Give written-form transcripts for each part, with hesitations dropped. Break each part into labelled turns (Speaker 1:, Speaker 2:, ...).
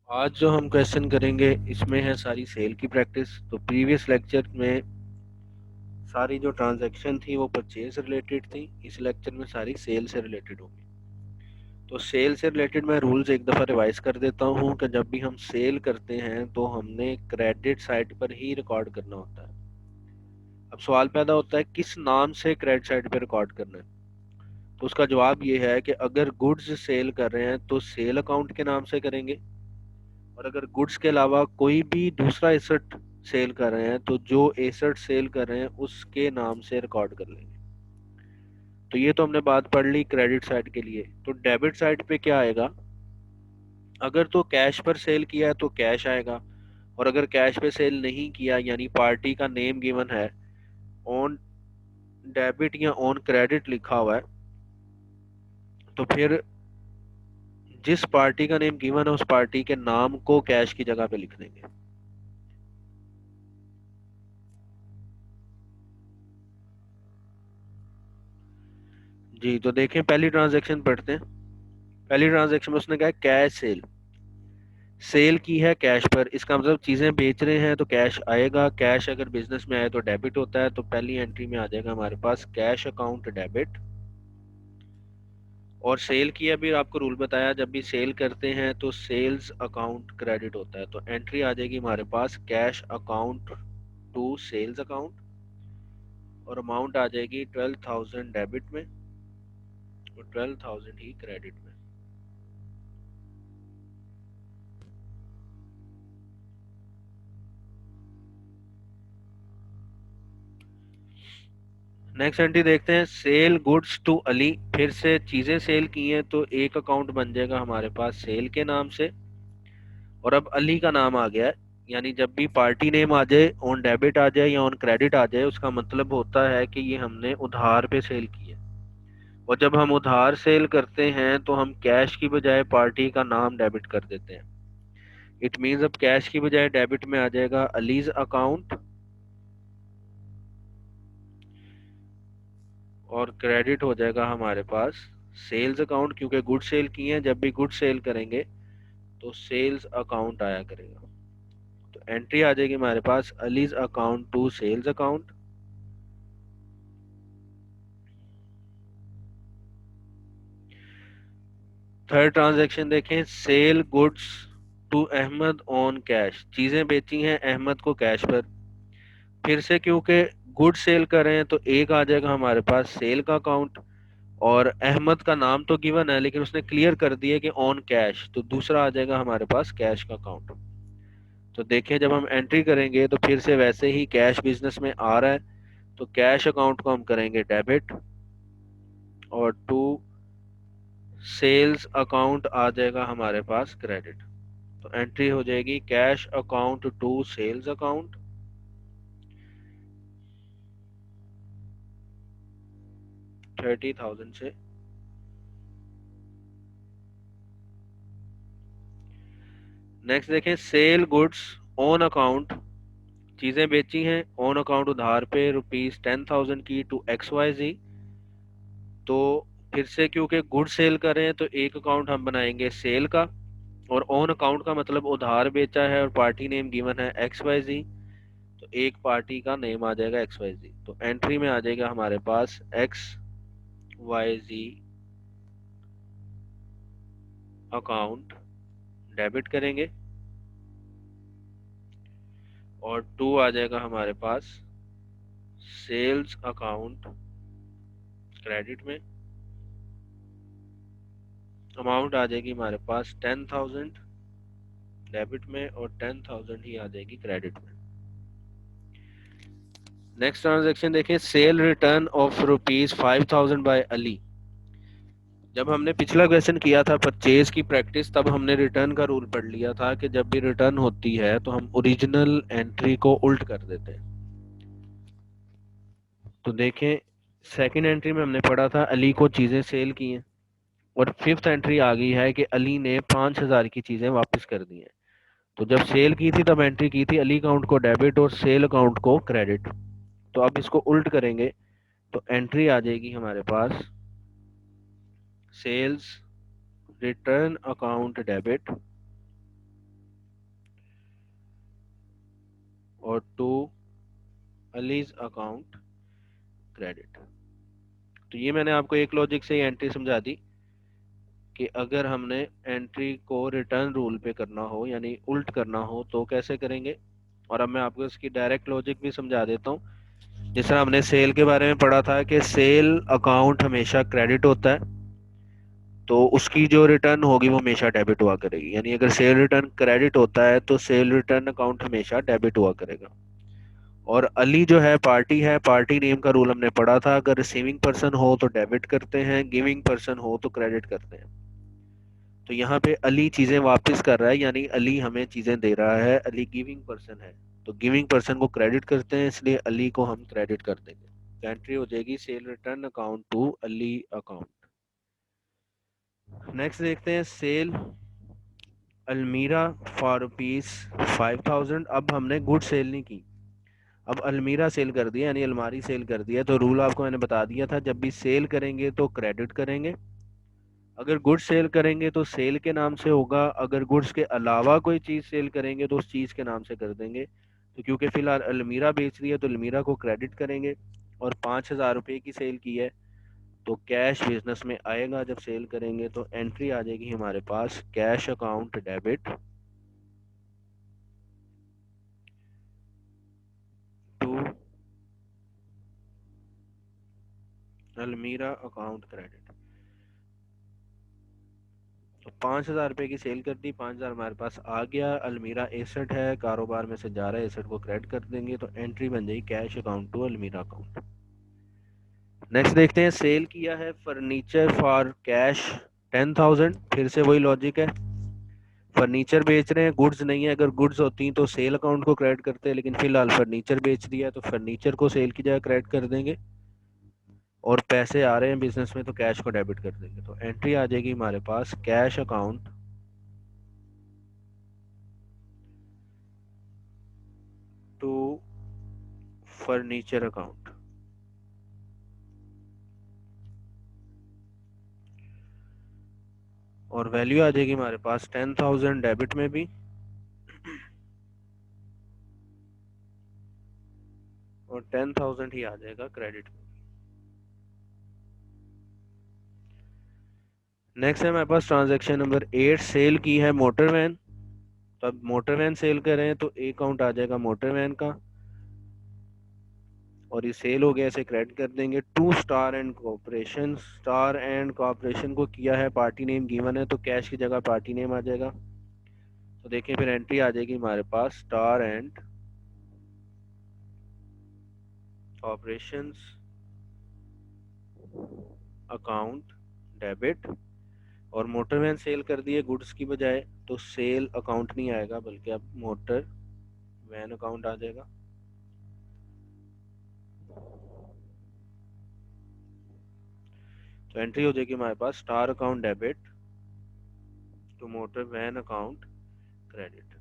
Speaker 1: आज जो हम क्वेश्चन करेंगे इसमें है सारी सेल की प्रैक्टिस। तो प्रीवियस लेक्चर में सारी जो ट्रांजैक्शन थी वो परचेज रिलेटेड थी, इस लेक्चर में सारी सेल से रिलेटेड होगी। तो सेल से रिलेटेड मैं रूल्स एक दफ़ा रिवाइज कर देता हूँ कि जब भी हम सेल करते हैं तो हमने क्रेडिट साइड पर ही रिकॉर्ड करना होता है। अब सवाल पैदा होता है किस नाम से क्रेडिट साइड पर रिकॉर्ड करना है। तो उसका जवाब ये है कि अगर गुड्स सेल कर रहे हैं तो सेल अकाउंट के नाम से करेंगे, और अगर गुड्स के अलावा कोई भी दूसरा एसेट सेल कर रहे हैं तो जो एसेट सेल कर रहे हैं उसके नाम से रिकॉर्ड कर लेंगे। तो ये तो हमने बात पढ़ ली क्रेडिट साइड के लिए। तो डेबिट साइड पे क्या आएगा? अगर तो कैश पर सेल किया है तो कैश आएगा, और अगर कैश पे सेल नहीं किया यानी पार्टी का नेम गिवन है, ऑन डेबिट या ऑन क्रेडिट लिखा हुआ है, तो फिर जिस पार्टी का नेम गिवन है उस पार्टी के नाम को कैश की जगह पे लिख देंगे। जी, तो देखें पहली ट्रांजैक्शन पढ़ते हैं। पहली ट्रांजैक्शन में उसने कहा कैश सेल, सेल की है कैश पर, इसका मतलब चीज़ें बेच रहे हैं तो कैश आएगा। कैश अगर बिजनेस में आए तो डेबिट होता है, तो पहली एंट्री में आ जाएगा हमारे पास कैश अकाउंट डेबिट। और सेल की अभी आपको रूल बताया, जब भी सेल करते हैं तो सेल्स अकाउंट क्रेडिट होता है, तो एंट्री आ जाएगी हमारे पास cash account to sales account, और अमाउंट आ जाएगी 12,000 डेबिट में और 12,000 ही क्रेडिट में। नेक्स्ट एंट्री देखते हैं, सेल गुड्स टू अली। फिर से चीजें सेल की हैं तो एक अकाउंट बन जाएगा हमारे पास सेल के नाम से, और अब अली का नाम आ गया है, यानी जब भी पार्टी नेम आ जाए, ऑन डेबिट आ जाए या ऑन क्रेडिट आ जाए, उसका मतलब होता है कि ये हमने उधार पे सेल की है। और जब हम उधार सेल करते हैं तो हम कैश की बजाय पार्टी का नाम डेबिट कर देते हैं। इट मीन्स अब कैश की बजाय डेबिट में आ जाएगा अलीज अकाउंट, और क्रेडिट हो जाएगा हमारे पास सेल्स अकाउंट, क्योंकि गुड सेल किए हैं, जब भी गुड सेल करेंगे तो सेल्स अकाउंट आया करेगा। तो एंट्री आ जाएगी हमारे पास Ali's account to sales account. Third transaction देखें, sell goods to Ahmed on cash. चीजें बेची हैं अहमद को कैश पर। फिर से क्योंकि गुड सेल कर रहे हैं तो एक आ जाएगा हमारे पास सेल का अकाउंट, और अहमद का नाम तो गिवन है लेकिन उसने क्लियर कर दिया कि ऑन कैश, तो दूसरा आ जाएगा हमारे पास कैश का अकाउंट। तो देखें जब हम एंट्री करेंगे तो फिर से वैसे ही कैश बिजनेस में आ रहा है, तो कैश अकाउंट को हम करेंगे डेबिट, और टू सेल्स अकाउंट आ जाएगा हमारे पास क्रेडिट। तो एंट्री हो जाएगी cash account to sales account, 30,000 से। नेक्स्ट देखें, सेल गुड्स ऑन अकाउंट। चीजें बेची हैं ऑन अकाउंट उधार पे ₹10,000 की टू एक्स वाई जी। तो फिर से क्योंकि गुड सेल कर रहे हैं तो एक अकाउंट हम बनाएंगे सेल का, और ऑन अकाउंट का मतलब उधार बेचा है और पार्टी नेम गिवन है एक्स वाई जी, तो एक पार्टी का नेम आ जाएगा एक्स वाई जी। तो एंट्री में आ जाएगा हमारे पास एक्स वाई जी अकाउंट डेबिट करेंगे, और टू आ जाएगा हमारे पास सेल्स अकाउंट क्रेडिट में। अमाउंट आ जाएगी हमारे पास 10,000 डेबिट में और 10,000 ही आ जाएगी क्रेडिट में। नेक्स्ट ट्रांजैक्शन देखें, sale return of ₹5,000 by Ali. जब हमने पिछला क्वेश्चन किया था परचेज की प्रैक्टिस, तब हमने रिटर्न का रूल पढ़ लिया था कि जब भी रिटर्न होती है तो हम ओरिजिनल एंट्री को उल्ट कर देते हैं। तो देखें सेकंड एंट्री में हमने पढ़ा था अली को चीज़ें सेल की हैं, और फिफ्थ एंट्री आ गई है कि अली ने 5,000 की चीज़ें वापस कर दी हैं। तो जब सेल की थी तब एंट्री की थी अली अकाउंट को डेबिट और सेल अकाउंट को क्रेडिट। तो अब इसको उल्ट करेंगे, तो एंट्री आ जाएगी हमारे पास सेल्स रिटर्न अकाउंट डेबिट, और टू अलीज अकाउंट क्रेडिट। तो ये मैंने आपको एक लॉजिक से ही एंट्री समझा दी कि अगर हमने एंट्री को रिटर्न रूल पे करना हो यानी उल्ट करना हो तो कैसे करेंगे। और अब मैं आपको इसकी डायरेक्ट लॉजिक भी समझा देता हूँ। जिस तरह हमने सेल के बारे में पढ़ा था कि सेल अकाउंट हमेशा क्रेडिट होता है, तो उसकी जो रिटर्न होगी वो हमेशा डेबिट हुआ करेगी। यानी अगर सेल रिटर्न क्रेडिट होता है तो सेल रिटर्न अकाउंट हमेशा डेबिट हुआ करेगा। और अली जो है पार्टी नेम का रूल हमने पढ़ा था, अगर रिसीविंग पर्सन हो तो डेबिट करते हैं, गिविंग पर्सन हो तो क्रेडिट करते हैं। तो यहाँ पे अली चीजें वापस कर रहा है, यानी अली हमें चीजें दे रहा है, अली गिविंग पर्सन है, तो गिविंग पर्सन को क्रेडिट करते हैं, इसलिए अली को हम क्रेडिट कर देंगे। तो एंट्री हो जाएगी sale return account to Ali account. Next देखते हैं सेल अलमीरा फॉर रुपीज 5000। अब हमने गुड सेल नहीं की, अब अलमीरा सेल कर दिया यानी अलमारी सेल कर दिया। तो रूल आपको मैंने बता दिया था, जब भी सेल करेंगे तो क्रेडिट करेंगे। अगर गुड्स सेल करेंगे तो सेल के नाम से होगा, अगर गुड्स के अलावा कोई चीज़ सेल करेंगे तो उस चीज़ के नाम से कर देंगे। तो क्योंकि फ़िलहाल अलमीरा बेच रही है तो अलमीरा को क्रेडिट करेंगे। और 5000 रुपये की सेल की है तो कैश बिजनेस में आएगा जब सेल करेंगे। तो एंट्री आ जाएगी हमारे पास कैश अकाउंट डेबिट टू अलमीरा अकाउंट क्रेडिट। तो 5000 रुपये की सेल कर दी, 5000 हमारे पास आ गया। अलमीरा एसेट है, कारोबार में से जा रहा है, एसेट को क्रेडिट कर देंगे तो एंट्री बन जाएगी कैश अकाउंट टू अलमीरा अकाउंट। नेक्स्ट देखते हैं सेल किया है फर्नीचर फॉर कैश 10,000। फिर से वही लॉजिक है, फर्नीचर बेच रहे हैं, गुड्स नहीं है। अगर गुड्स होती तो सेल अकाउंट को क्रेडिट करते हैं, लेकिन फिलहाल फर्नीचर बेच दिया है तो फर्नीचर को सेल की जगह क्रेडिट कर देंगे। और पैसे आ रहे हैं बिजनेस में तो कैश को डेबिट कर देंगे। तो एंट्री आ जाएगी हमारे पास cash account to furniture account. और वैल्यू आ जाएगी हमारे पास 10,000 डेबिट में भी और 10,000 ही आ जाएगा क्रेडिट में। नेक्स्ट है हमारे पास ट्रांजैक्शन नंबर 8, सेल की है मोटर वैन। तो अब मोटर वैन सेल कर रहे हैं तो ए अकाउंट आ जाएगा मोटर वैन का, और ये सेल हो गया, इसे क्रेडिट कर देंगे। To star and corporation, star and corporation को किया है, पार्टी नेम गिवन है तो कैश की जगह पार्टी नेम आ जाएगा। तो देखिए फिर एंट्री आ जाएगी हमारे पास star and corporations account debit. और मोटर वैन सेल कर दिए गुड्स की बजाय, तो सेल अकाउंट नहीं आएगा बल्कि अब मोटर वैन अकाउंट आ जाएगा। तो एंट्री हो जाएगी हमारे पास star account debit to motor van account credit.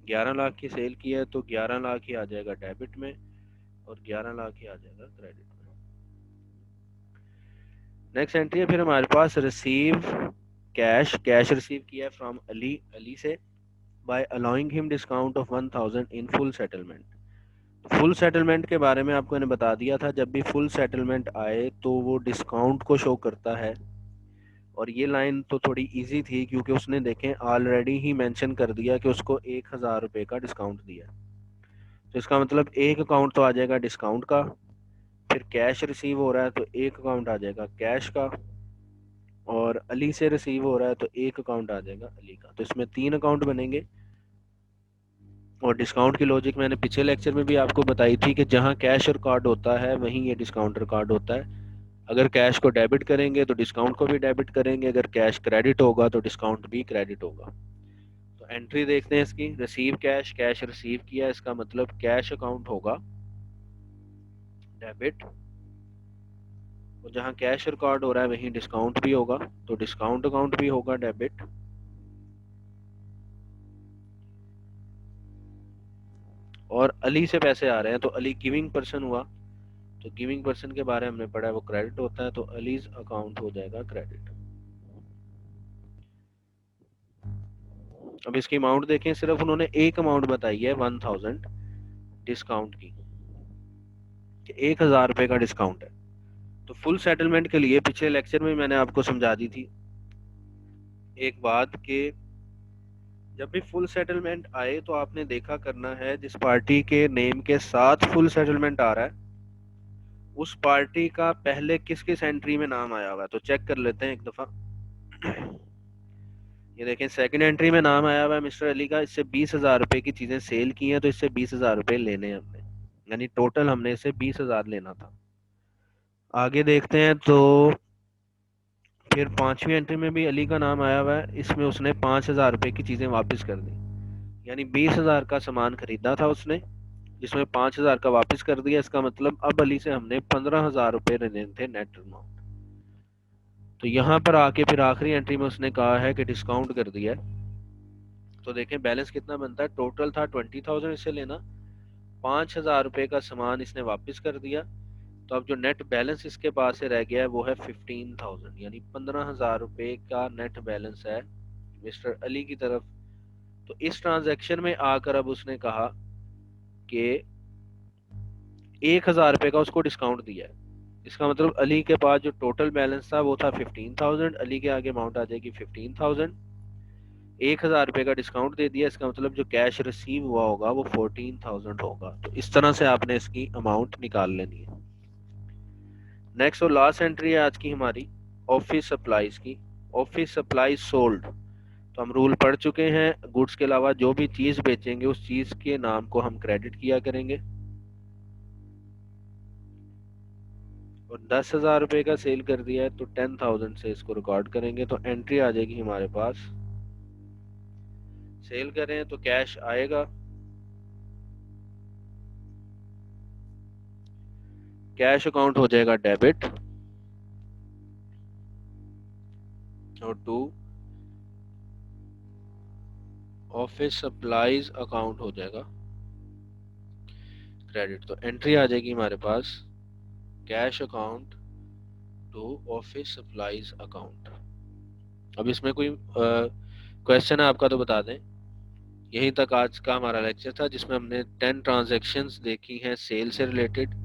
Speaker 1: 11 lakh की सेल की है तो 11 लाख ही आ जाएगा डेबिट में और 11 लाख ही आ जाएगा क्रेडिट में। नेक्स्ट एंट्री है फिर हमारे पास रिसीव कैश, कैश रिसीव किया है फ्रॉम अली, अली से, by allowing him discount of 1000 in full settlement. Full settlement के बारे में आपको मैंने बता दिया था, जब भी फुल सेटलमेंट आए तो वो डिस्काउंट को शो करता है। और ये लाइन तो थोड़ी इजी थी क्योंकि उसने देखें ऑलरेडी ही मेंशन कर दिया कि उसको 1000 रुपये का डिस्काउंट दिया। तो इसका मतलब एक अकाउंट तो आ जाएगा डिस्काउंट का, फिर कैश रिसीव हो रहा है तो एक अकाउंट आ जाएगा कैश का, और अली से रिसीव हो रहा है तो एक अकाउंट आ जाएगा अली का। तो इसमें 3 अकाउंट बनेंगे। और डिस्काउंट की लॉजिक मैंने पिछले लेक्चर में भी आपको बताई थी कि जहाँ कैश रिकॉर्ड होता है वहीं ये डिस्काउंट रिकॉर्ड होता है। अगर कैश को डेबिट करेंगे तो डिस्काउंट को भी डेबिट करेंगे, अगर कैश क्रेडिट होगा तो डिस्काउंट भी क्रेडिट होगा। तो एंट्री देखते हैं इसकी, रिसीव कैश, कैश रिसीव किया, इसका मतलब कैश अकाउंट होगा डेबिट, और जहाँ कैश रिकॉर्ड हो रहा है वहीं डिस्काउंट भी होगा तो डिस्काउंट अकाउंट भी होगा डेबिट। और अली से पैसे आ रहे हैं तो अली गिविंग पर्सन हुआ, तो गिविंग पर्सन के बारे में हमने पढ़ा है वो क्रेडिट होता है, तो अलीज अकाउंट हो जाएगा क्रेडिट। अब इसकी अमाउंट देखें, सिर्फ उन्होंने एक अमाउंट बताई है 1000, डिस्काउंट की, 1000 रुपये का डिस्काउंट है। तो फुल सेटलमेंट के लिए पिछले लेक्चर में मैंने आपको समझा दी थी एक बात कि जब भी फुल सेटलमेंट आए तो आपने देखा करना है जिस पार्टी के नेम के साथ फुल सेटलमेंट आ रहा है उस पार्टी का पहले किस किस एंट्री में नाम आया हुआ है। तो चेक कर लेते हैं एक दफा। ये देखें, सेकंड एंट्री में नाम आया हुआ है मिस्टर अली का, इससे 20,000 रुपए की चीजें सेल की हैं, तो इससे 20,000 रुपए लेने हैं हमने, यानी टोटल हमने इससे 20,000 लेना था। आगे देखते हैं तो फिर पांचवी एंट्री में भी अली का नाम आया हुआ है, इसमें उसने 5,000 रुपए की चीजें वापस कर दी, यानी 20,000 का सामान खरीदा था उसने जिसमें 5,000 का वापस कर दिया। इसका मतलब अब अली से हमने 15,000 रुपए लेने थे नेट अमाउंट। तो यहाँ पर आके फिर आखिरी एंट्री में उसने कहा है कि डिस्काउंट कर दिया है। तो देखें बैलेंस कितना बनता है, टोटल था 20,000 इससे लेना, 5,000 रुपए का सामान इसने वापस कर दिया। तो अब जो नेट बैलेंस इसके पास से रह गया है वो है 15,000, यानी 15,000 रुपए का नेट बैलेंस है मिस्टर अली की तरफ। तो इस ट्रांजैक्शन में आकर अब उसने कहा कि 1,000 रुपए का उसको डिस्काउंट दिया है। इसका मतलब अली के पास जो टोटल बैलेंस था वो था 15,000, अली के आगे अमाउंट आ जाएगी 15,000, 1,000 रुपए का डिस्काउंट दे दिया, इसका मतलब जो कैश रिसीव हुआ होगा वो 14,000 होगा। तो इस तरह से आपने इसकी अमाउंट निकाल लेनी है। नेक्स्ट और लास्ट एंट्री है आज की हमारी ऑफिस सप्लाईज की। ऑफिस सप्लाईज सोल्ड, तो हम रूल पढ़ चुके हैं, गुड्स के अलावा जो भी चीज बेचेंगे उस चीज के नाम को हम क्रेडिट किया करेंगे। और 10,000 रुपए का सेल कर दिया है तो 10,000 से इसको रिकॉर्ड करेंगे, तो एंट्री आ जाएगी हमारे पास। सेल करें तो कैश आएगा, कैश अकाउंट हो जाएगा डेबिट और टू ऑफिस सप्लाईज अकाउंट हो जाएगा क्रेडिट। तो एंट्री आ जाएगी हमारे पास cash account to office supplies account. अब इसमें कोई क्वेश्चन है आपका तो बता दें। यहीं तक आज का हमारा लेक्चर था जिसमें हमने 10 ट्रांजैक्शंस देखी हैं सेल से रिलेटेड,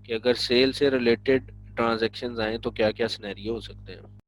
Speaker 1: कि अगर सेल से रिलेटेड ट्रांजैक्शंस आए तो क्या क्या सिनेरियो हो सकते हैं।